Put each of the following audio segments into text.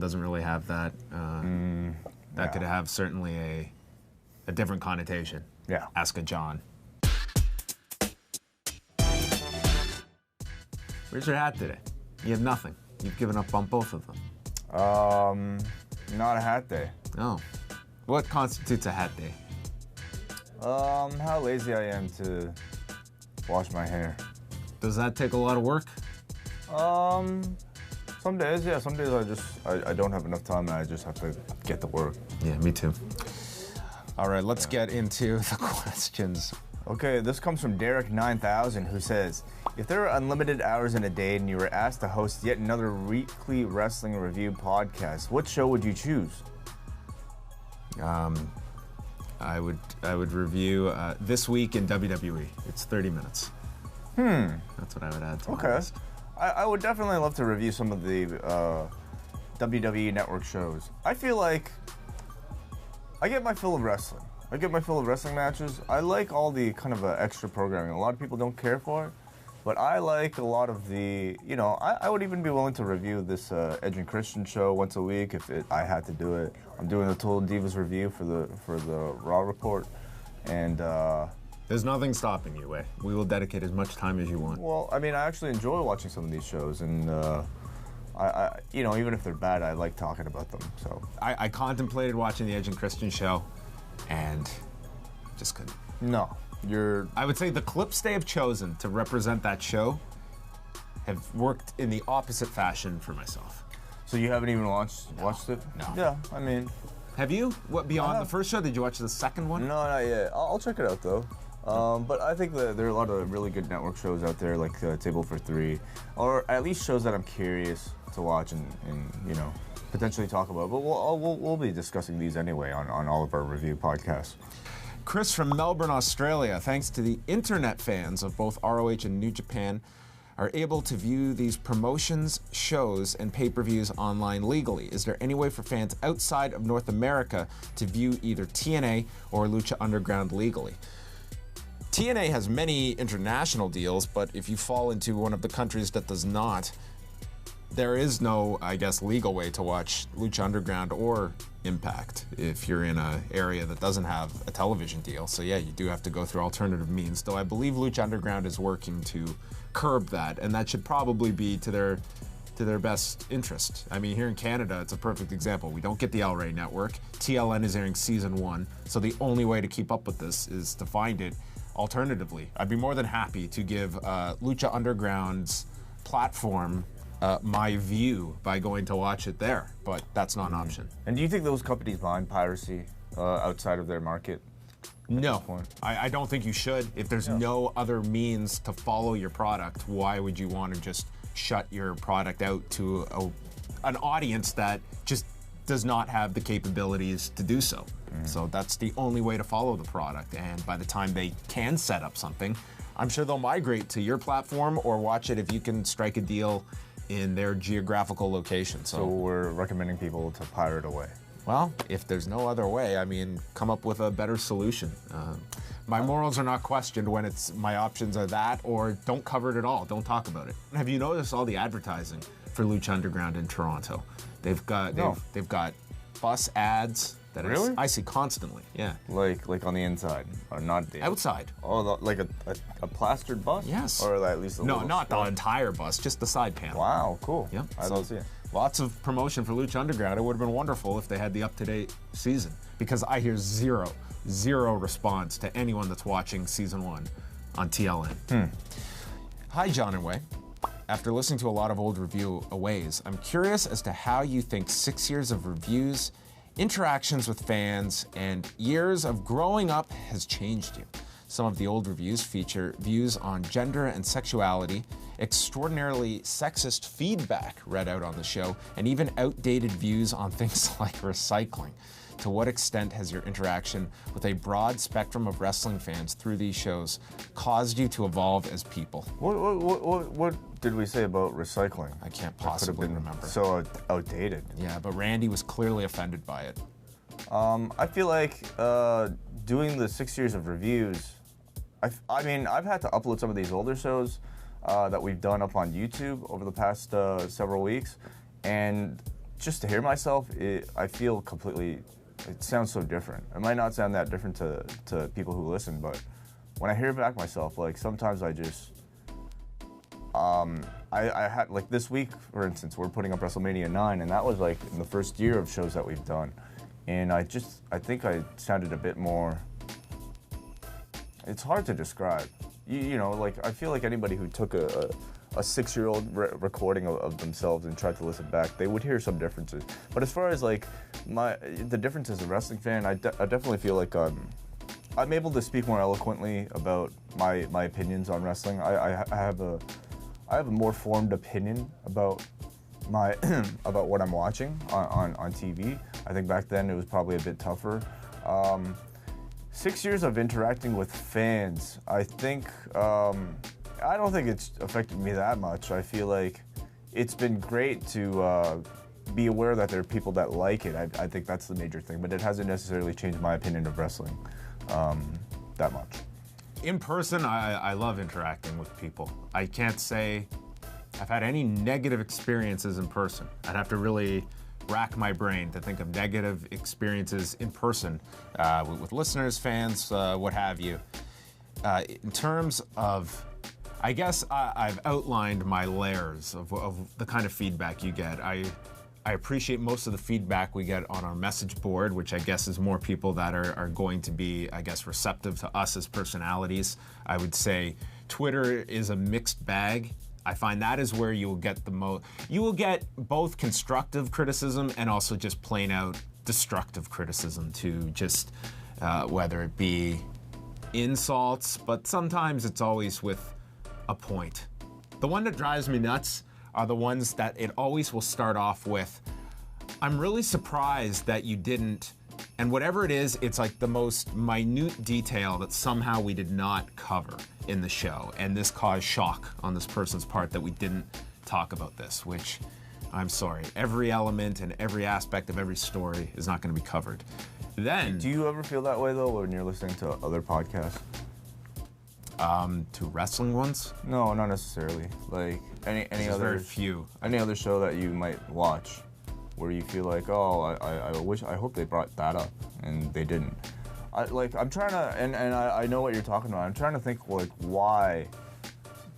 doesn't really have that. That could have certainly a different connotation. Yeah. Ask-A-John. Where's your hat today? You have nothing. You've given up on both of them. Not a hat day. Oh. What constitutes a hat day? How lazy I am to wash my hair. Does that take a lot of work? Some days, yeah. Some days I don't have enough time and I just have to get to work. Yeah, me too. All right, let's get into the questions. Okay, this comes from Derek9000, who says, if there are unlimited hours in a day and you were asked to host yet another weekly wrestling review podcast, what show would you choose? I would review This Week in WWE. It's 30 minutes. That's what I would add to my list. I would definitely love to review some of the WWE Network shows. I feel like I get my fill of wrestling. I get my fill of wrestling matches. I like all the kind of extra programming. A lot of people don't care for it, but I like a lot of the, I would even be willing to review this Edge and Christian show once a week if I had to do it. I'm doing the Total Divas review for the Raw Report, and there's nothing stopping you, Wei. We will dedicate as much time as you want. Well, I mean, I actually enjoy watching some of these shows, and I even if they're bad, I like talking about them. So I contemplated watching the Edge and Christian show, and just couldn't. No, I would say the clips they have chosen to represent that show have worked in the opposite fashion for myself. So you haven't even watched it? No. Yeah, I mean. Have you? What, beyond the first show? Did you watch the second one? No, not yet. I'll check it out though. But I think that there are a lot of really good network shows out there, like Table for Three, or at least shows that I'm curious to watch and potentially talk about. But we'll be discussing these anyway on all of our review podcasts. Chris from Melbourne, Australia. Thanks to the internet fans of both ROH and New Japan, are able to view these promotions, shows, and pay-per-views online legally. Is there any way for fans outside of North America to view either TNA or Lucha Underground legally? TNA has many international deals, but if you fall into one of the countries that does not, there is no, I guess, legal way to watch Lucha Underground or Impact if you're in an area that doesn't have a television deal. So yeah, you do have to go through alternative means, though I believe Lucha Underground is working to curb that, and that should probably be to their best interest. I mean, here in Canada, it's a perfect example. We don't get the El Rey network. TLN is airing season 1, so the only way to keep up with this is to find it alternatively. I'd be more than happy to give Lucha Underground's platform my view by going to watch it there, but that's not an option. And do you think those companies mind piracy outside of their market? No, I don't think you should. If there's no other means to follow your product, why would you want to just shut your product out to an audience that just does not have the capabilities to do so? So that's the only way to follow the product, and by the time they can set up something, I'm sure they'll migrate to your platform or watch it if you can strike a deal in their geographical location. So we're recommending people to pirate away. Well, if there's no other way, I mean, come up with a better solution. My morals are not questioned when my options are that or don't cover it at all, don't talk about it. Have you noticed all the advertising for Lucha Underground in Toronto? They've got bus ads that I see constantly. Yeah, like on the inside or not the outside. Oh, like a plastered bus? Yes, or at least not the entire bus, just the side panel. Wow, cool. Yep, I don't see it. Lots of promotion for Lucha Underground. It would have been wonderful if they had the up-to-date season, because I hear zero response to anyone that's watching season 1 on TLN. Hi, John and Wei. After listening to a lot of old review aways, I'm curious as to how you think 6 years of reviews, interactions with fans, and years of growing up has changed you. Some of the old reviews feature views on gender and sexuality, extraordinarily sexist feedback read out on the show, and even outdated views on things like recycling. To what extent has your interaction with a broad spectrum of wrestling fans through these shows caused you to evolve as people? What did we say about recycling? I can't possibly remember. So outdated. Yeah, but Randy was clearly offended by it. I feel like doing the 6 years of reviews, I mean, I've had to upload some of these older shows that we've done up on YouTube over the past several weeks, and just to hear myself, I feel completely. It sounds so different. It might not sound that different to people who listen, but when I hear back myself, like sometimes I just. I had like this week, for instance, we're putting up WrestleMania 9, and that was like in the first year of shows that we've done, and I think I sounded a bit more. It's hard to describe. You know, like I feel like anybody who took a 6-year-old recording of themselves and tried to listen back, they would hear some differences. But as far as like the difference as a wrestling fan, I definitely feel like I'm able to speak more eloquently about my opinions on wrestling. I have a more formed opinion about about what I'm watching on TV. I think back then it was probably a bit tougher. 6 years of interacting with fans, I think, I don't think it's affected me that much. I feel like it's been great to be aware that there are people that like it. I think that's the major thing, but it hasn't necessarily changed my opinion of wrestling that much. In person, I love interacting with people. I can't say I've had any negative experiences in person. I'd have to really rack my brain to think of negative experiences in person with listeners, fans, what have you. In terms of, I guess I've outlined my layers of the kind of feedback you get. I appreciate most of the feedback we get on our message board, which I guess is more people that are going to be, I guess, receptive to us as personalities. I would say Twitter is a mixed bag. I find that is where you will get the most. You will get both constructive criticism and also just plain out destructive criticism to just whether it be insults, but sometimes it's always with a point. The one that drives me nuts are the ones that it always will start off with, I'm really surprised that you didn't, and whatever it is, it's like the most minute detail that somehow we did not cover in the show, and this caused shock on this person's part that we didn't talk about this, which, I'm sorry, every element and every aspect of every story is not going to be covered. Then, do you ever feel that way though when you're listening to other podcasts? To wrestling ones? No, not necessarily. Like any other very few. Any other show that you might watch, where you feel like, oh, I hope they brought that up, and they didn't. I'm trying to, and I know what you're talking about. I'm trying to think like why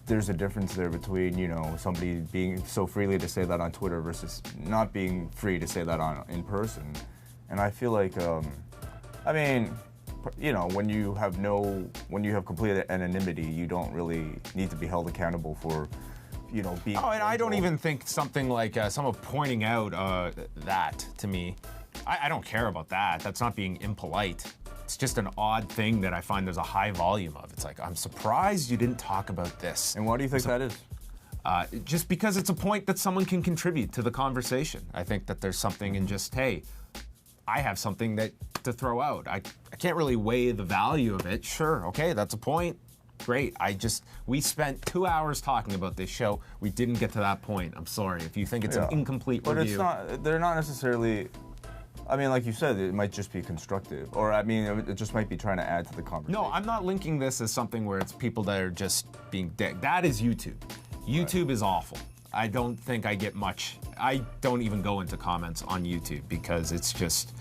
there's a difference there between, you know, somebody being so freely to say that on Twitter versus not being free to say that in person. And I feel like, I mean, you know, when you have complete anonymity, you don't really need to be held accountable for, you know, being. Oh, and I don't even think something like someone pointing out that to me, I don't care about that. That's not being impolite. It's just an odd thing that I find there's a high volume of. It's like, I'm surprised you didn't talk about this. And why do you think that is? Just because it's a point that someone can contribute to the conversation. I think that there's something in just, hey, I have something to throw out. I can't really weigh the value of it. Sure, okay, that's a point. Great. We spent 2 hours talking about this show. We didn't get to that point. I'm sorry. If you think it's an incomplete review. But they're not necessarily, I mean, like you said, it might just be constructive. Or, I mean, it just might be trying to add to the conversation. No, I'm not linking this as something where it's people that are just being dick. That is YouTube. YouTube is awful. I don't think I get much. I don't even go into comments on YouTube because it's just,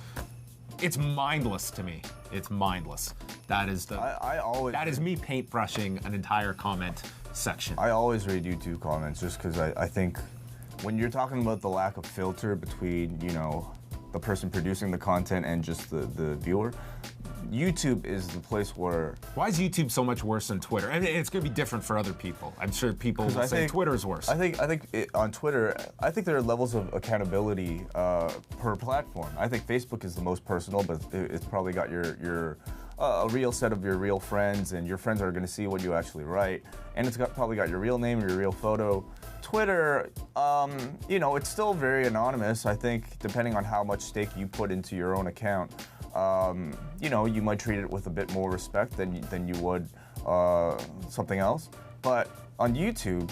it's mindless to me. It's mindless. That is that is me paintbrushing an entire comment section. I always read YouTube comments just because I think when you're talking about the lack of filter between, you know, the person producing the content and just the viewer, YouTube is the place where... Why is YouTube so much worse than Twitter? I mean, it's going to be different for other people. I'm sure people will say Twitter's worse. I think on Twitter, I think there are levels of accountability per platform. I think Facebook is the most personal, but it's probably got your a real set of your real friends, and your friends are going to see what you actually write, and it's probably got your real name, your real photo. Twitter, you know, it's still very anonymous. I think depending on how much stake you put into your own account, you know, you might treat it with a bit more respect than you would something else. But on YouTube,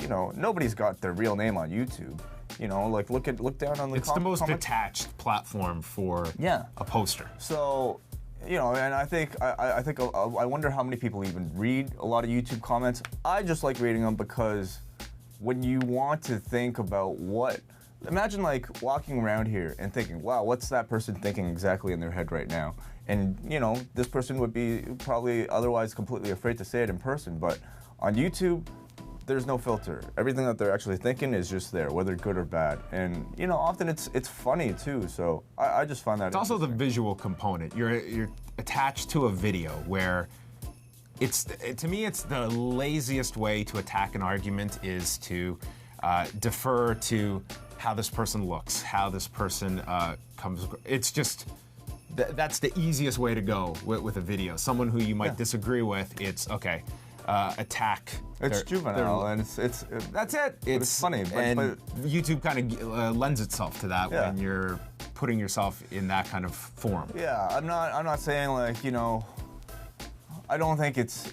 you know, nobody's got their real name on YouTube. You know, like look down on the. It's the most detached platform for a poster. So, you know, and I think I wonder how many people even read a lot of YouTube comments. I just like reading them because when you want to think about what imagine like walking around here and thinking, wow, what's that person thinking exactly in their head right now? And you know, this person would be probably otherwise completely afraid to say it in person, but on YouTube, there's no filter. Everything that they're actually thinking is just there, whether good or bad. And you know, often it's funny too. So I just find that it's also the visual component. You're attached to a video where to me it's the laziest way to attack an argument is to defer to how this person looks, how this person comes. It's just that's the easiest way to go with a video. Someone who you might disagree with, it's okay. Attack. It's juvenile, and it's that's it. It's funny, but YouTube kind of lends itself to that when you're putting yourself in that kind of form. Yeah, I'm not saying like, you know, I don't think it's,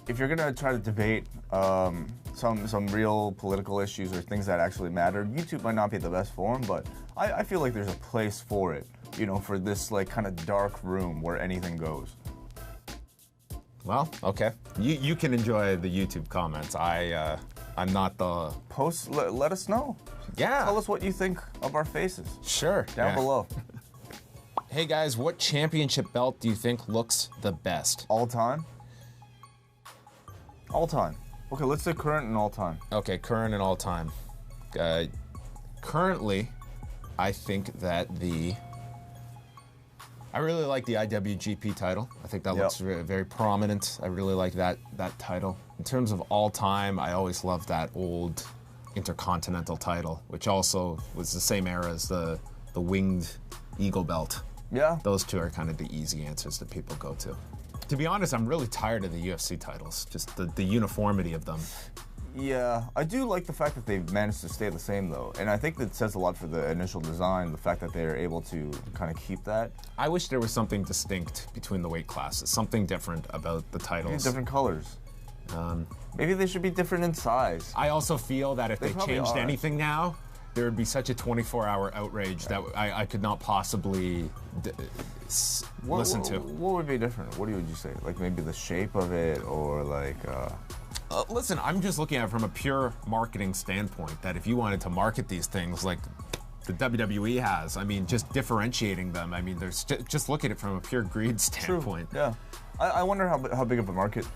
if you're gonna try to debate some real political issues or things that actually matter, YouTube might not be the best forum, but I feel like there's a place for it, you know, for this like kind of dark room where anything goes. Well, okay. You can enjoy the YouTube comments. I'm not the... Post, let us know. Yeah. Tell us what you think of our faces. Sure. Down below. Hey guys, what championship belt do you think looks the best? All time? All time. Okay, let's say current and all time. Okay, current and all time. Currently, I think that I really like the IWGP title. I think that looks very prominent. I really like that title. In terms of all time, I always loved that old Intercontinental title, which also was the same era as the winged eagle belt. Yeah. Those two are kind of the easy answers that people go to. To be honest, I'm really tired of the UFC titles, just the uniformity of them. Yeah, I do like the fact that they've managed to stay the same though, and I think that says a lot for the initial design, the fact that they're able to kind of keep that. I wish there was something distinct between the weight classes, something different about the titles. Maybe different colors. Maybe they should be different in size. I also feel that if they changed anything now, there would be such a 24-hour outrage that I could not possibly listen to. What would be different? What would you say? Like maybe the shape of it, or like... Listen, I'm just looking at it from a pure marketing standpoint, that if you wanted to market these things like the WWE has, I mean, just differentiating them, I mean, there's just look at it from a pure greed standpoint. True. Yeah. I wonder how big of a market.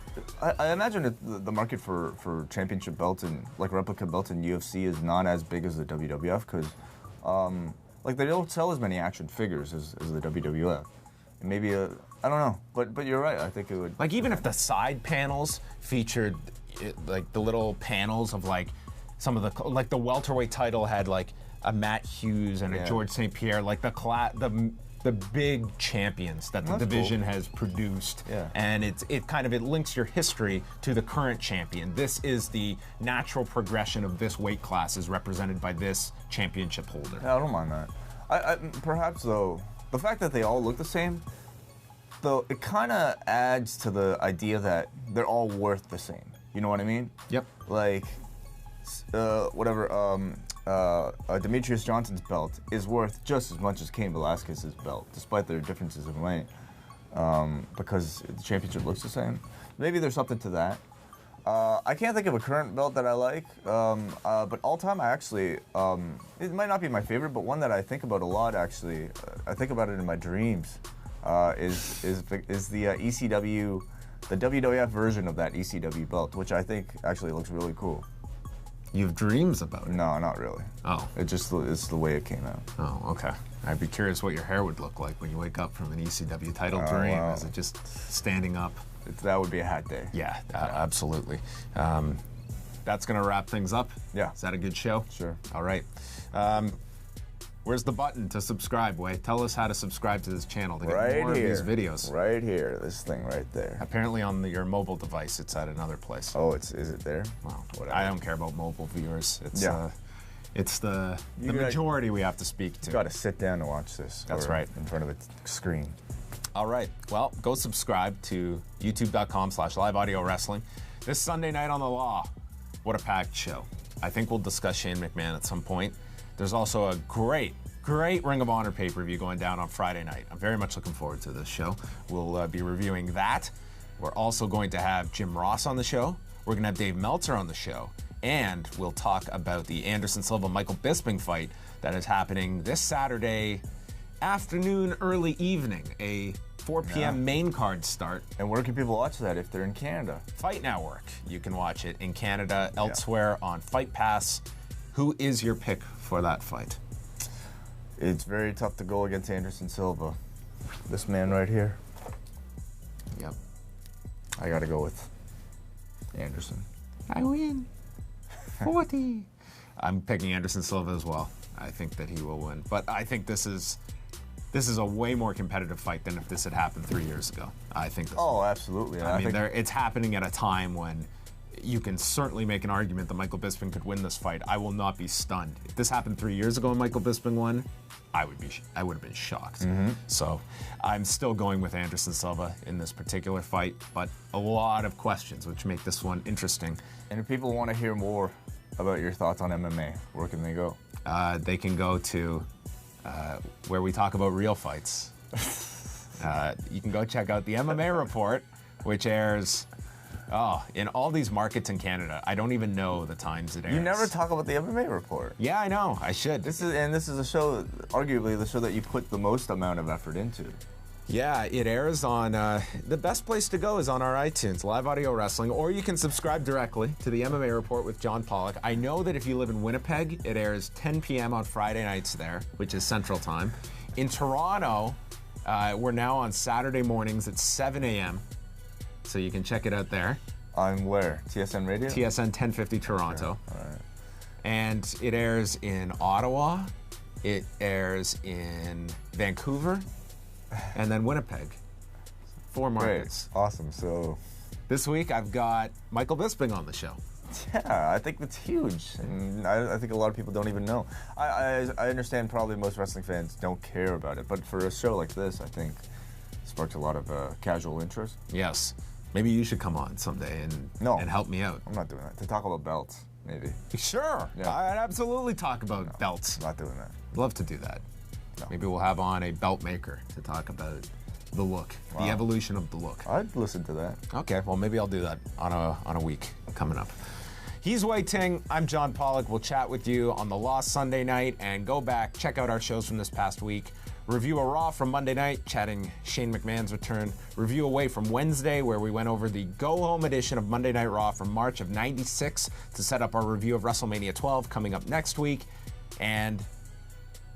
I imagine the market for championship belts and like replica belts in UFC is not as big as the WWF, because like they don't sell as many action figures as the WWF. And maybe I don't know, but you're right. I think it would. Like even if the side panels featured like the little panels of like some of the, like the welterweight title had like a Matt Hughes and a George St. Pierre, like the big champions that the division has produced, and it links your history to the current champion. This is the natural progression of this weight class is represented by this championship holder. Yeah, I don't mind that. I perhaps though, the fact that they all look the same, though, it kind of adds to the idea that they're all worth the same. You know what I mean? Yep. Like, Demetrius Johnson's belt is worth just as much as Cain Velasquez's belt, despite their differences in weight, because the championship looks the same. Maybe there's something to that. I can't think of a current belt that I like, but all time I actually, it might not be my favorite, but one that I think about a lot actually, I think about it in my dreams, is the ECW, the WWF version of that ECW belt, which I think actually looks really cool. You have dreams about it? No, not really. Oh. It's the way it came out. Oh, okay. I'd be curious what your hair would look like when you wake up from an ECW title dream. Wow. Is it just standing up? That would be a hat day. Yeah, absolutely. That's going to wrap things up. Yeah. Is that a good show? Sure. All right. Where's the button to subscribe, Wei? Tell us how to subscribe to this channel to get more of these videos. Right here. This thing right there. Apparently on your mobile device, it's at another place. Oh, is it there? Well, whatever. I don't care about mobile viewers. It's the majority we have to speak to. You got to sit down and watch this. That's right. In front of a screen. All right. Well, go subscribe to youtube.com/liveaudiowrestling. This Sunday night on the Law. What a packed show. I think we'll discuss Shane McMahon at some point. There's also a great Ring of Honor pay-per-view going down on Friday night. I'm very much looking forward to this show. We'll be reviewing that. We're also going to have Jim Ross on the show. We're going to have Dave Meltzer on the show. and we'll talk about the Anderson Silva-Michael Bisping fight that is happening this Saturday afternoon, early evening, a 4 p.m. main card start. And where can people watch that if they're in Canada? Fight Network. You can watch it in Canada, elsewhere on Fight Pass. Who is your pick for that fight? It's very tough to go against Anderson Silva. This man right here. Yep. I got to go with Anderson. I win. 40. I'm picking Anderson Silva as well. I think that he will win. But I think this is a way more competitive fight than if this had happened 3 years ago. I think this. Oh, absolutely. I mean, it's happening at a time when you can certainly make an argument that Michael Bisping could win this fight. I will not be stunned. If this happened 3 years ago and Michael Bisping won, I would have been shocked. So I'm still going with Anderson Silva in this particular fight, but a lot of questions, which make this one interesting. And if people want to hear more about your thoughts on MMA, where can they go? They can go to where we talk about real fights. You can go check out the MMA Report, which airs in all these markets in Canada. I don't even know the times it airs. You never talk about the MMA Report. Yeah, I know. I should. This is a show, arguably the show that you put the most amount of effort into. Yeah, it airs on, the best place to go is on our iTunes, Live Audio Wrestling, or you can subscribe directly to the MMA Report with John Pollock. I know that if you live in Winnipeg, it airs 10 p.m. on Friday nights there, which is Central Time. In Toronto, we're now on Saturday mornings at 7 a.m., so you can check it out there. On where? TSN Radio? TSN 1050 Toronto. Sure. All right. And it airs in Ottawa, it airs in Vancouver, and then Winnipeg. 4 markets. Great. Awesome. So this week I've got Michael Bisping on the show. Yeah, I think that's huge. And I think a lot of people don't even know. I understand probably most wrestling fans don't care about it, but for a show like this, I think it sparks a lot of casual interest. Yes. Maybe you should come on someday and help me out. I'm not doing that. To talk about belts, maybe. Sure. Yeah. I'd absolutely talk about belts. Not doing that. Love to do that. No. Maybe we'll have on a belt maker to talk about the look, the evolution of the look. I'd listen to that. Okay, well maybe I'll do that on a week coming up. He's Wei Ting. I'm John Pollock. We'll chat with you on the Lost Sunday night and go back, check out our shows from this past week. Review a Raw from Monday night, chatting Shane McMahon's return. Review Away from Wednesday, where we went over the go-home edition of Monday Night Raw from March of '96 to set up our review of WrestleMania 12 coming up next week. And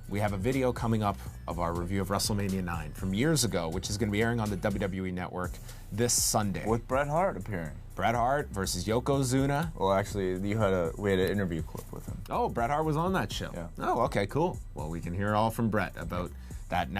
we have a video coming up of our review of WrestleMania 9 from years ago, which is going to be airing on the WWE Network this Sunday. With Bret Hart appearing. Bret Hart versus Yokozuna. Well, actually, we had an interview clip with him. Oh, Bret Hart was on that show. Yeah. Oh, okay, cool. Well, we can hear all from Bret about that